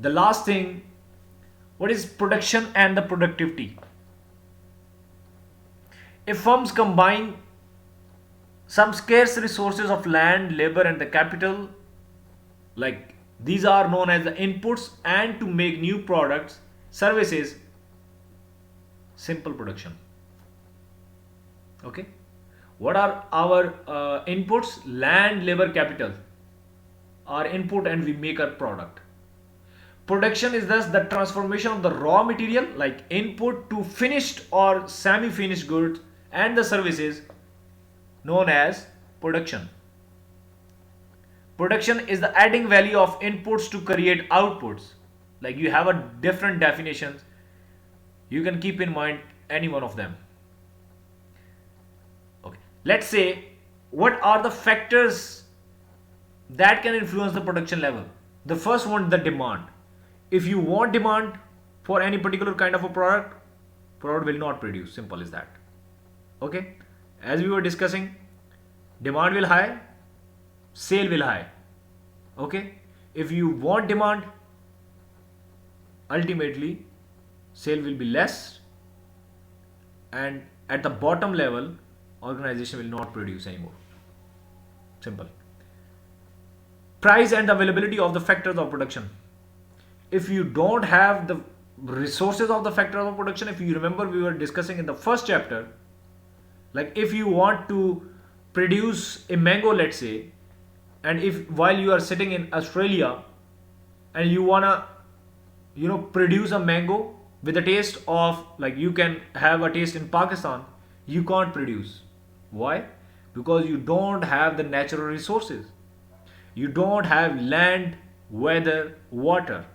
The last thing, what is production and the productivity? If firms combine some scarce resources of land, labor, and the capital, like these are known as the inputs, and to make new products, services, simple production. Okay, what are our inputs? Land, labor, capital are input, and we make a product. Production is thus the transformation of the raw material like input to finished or semi-finished goods, and the services known as production. Production is the adding value of inputs to create outputs. Like you have a different definitions. You can keep in mind any one of them. Okay. Let's say what are the factors that can influence the production level? The first one, the demand. If you want demand for any particular kind of a product will not produce. Simple as that. Okay. As we were discussing, demand will high, sale will high. Okay. If you want demand, ultimately sale will be less, and at the bottom level organization will not produce anymore. Simple. Price and availability of the factors of production. If you don't have the resources of the factors of production, if you remember we were discussing in the first chapter, like if you want to produce a mango, let's say, and if while you are sitting in Australia and you wanna produce a mango with a taste of, like you can have a taste in Pakistan, you can't produce. Why? Because you don't have the natural resources. You don't have land, weather, water.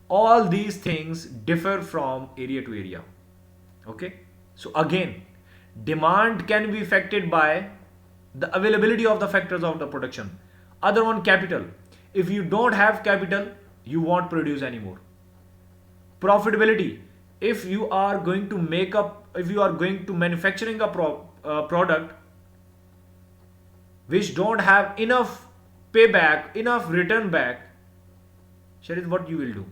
All these things differ from area to area. Okay, so again, demand can be affected by the availability of the factors of the production. Other one, capital. If you don't have capital, you won't produce anymore. Profitability. If you are going to manufacturing a product which don't have enough payback, enough return back, Sharif, what you will do?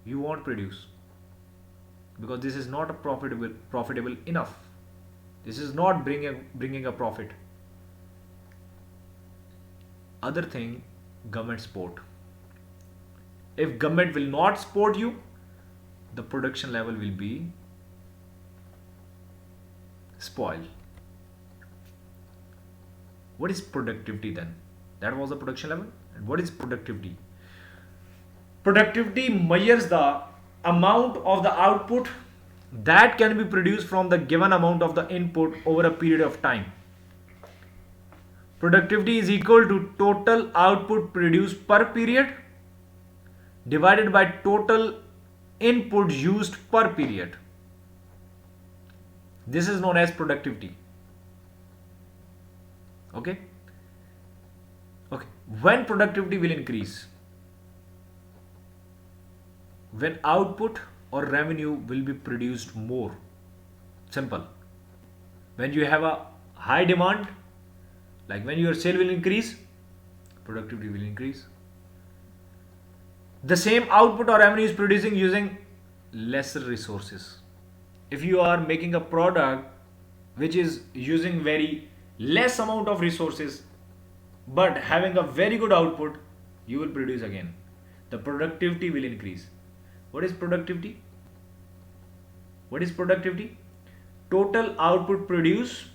You won't produce, because this is not a profitable enough. This is not bringing a profit. Other thing, government support. If government will not support you, the production level will be spoiled. What is productivity then? That was the production level. And what is productivity? Productivity measures the amount of the output that can be produced from the given amount of the input over a period of time. Productivity is equal to total output produced per period divided by total input used per period. This is known as productivity. Okay. When productivity will increase? When output or revenue will be produced more. Simple. When you have a high demand, like when your sale will increase, productivity will increase. The same output or revenue is producing using lesser resources. If you are making a product which is using very less amount of resources but having a very good output, you will produce again. The productivity will increase. What is productivity? Total output produced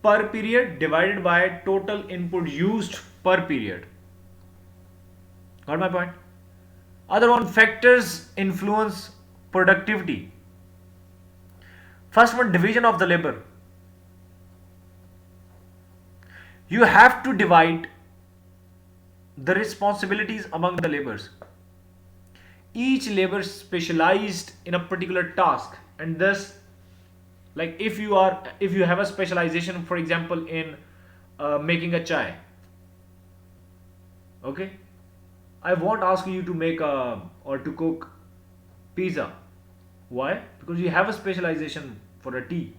per period divided by total input used per period. Got my point? Other one, factors influence productivity. First one, division of the labor. You have to divide the responsibilities among the laborers. Each labor specialized in a particular task, and thus, like if you have a specialization, for example, in making a chai, okay, I won't ask you to make or to cook pizza. Why? Because you have a specialization for a tea.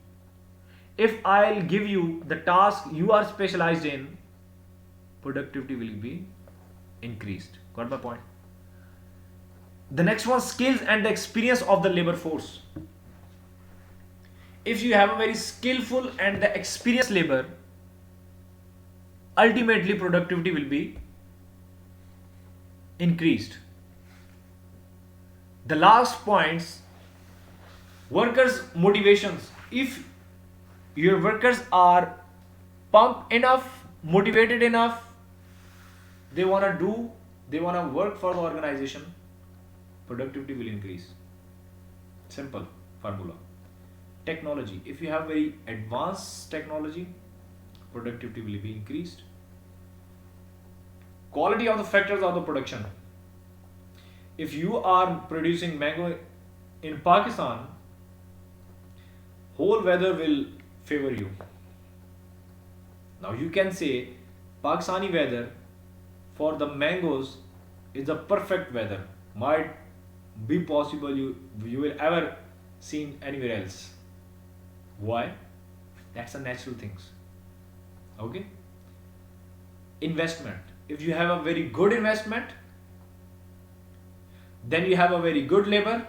If I'll give you the task you are specialized in, productivity will be increased. Got my point? The next one, skills and the experience of the labor force. If you have a very skillful and the experienced labor, ultimately productivity will be increased. The last points, workers' motivations. If your workers are pumped enough, motivated enough, they want to work for the organization, productivity will increase. Simple formula. Technology. If you have very advanced technology, productivity will be increased. Quality of the factors of the production. If you are producing mango in Pakistan, whole weather will favor you. Now you can say Pakistani weather for the mangoes is the perfect weather. Might be possible you will ever seen anywhere else. Why? That's the natural things. Okay? Investment. If you have a very good investment, then you have a very good labor,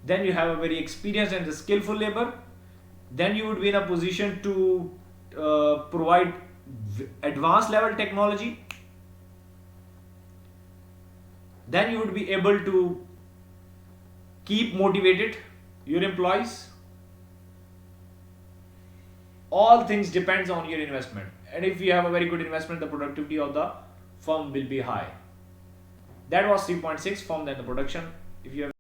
then you have a very experienced and skillful labor, then you would be in a position to provide advanced level technology, then you would be able to keep motivated your employees. All things depends on your investment, and if you have a very good investment, the productivity of the firm will be high. That was 3.6, firm then the production. If you have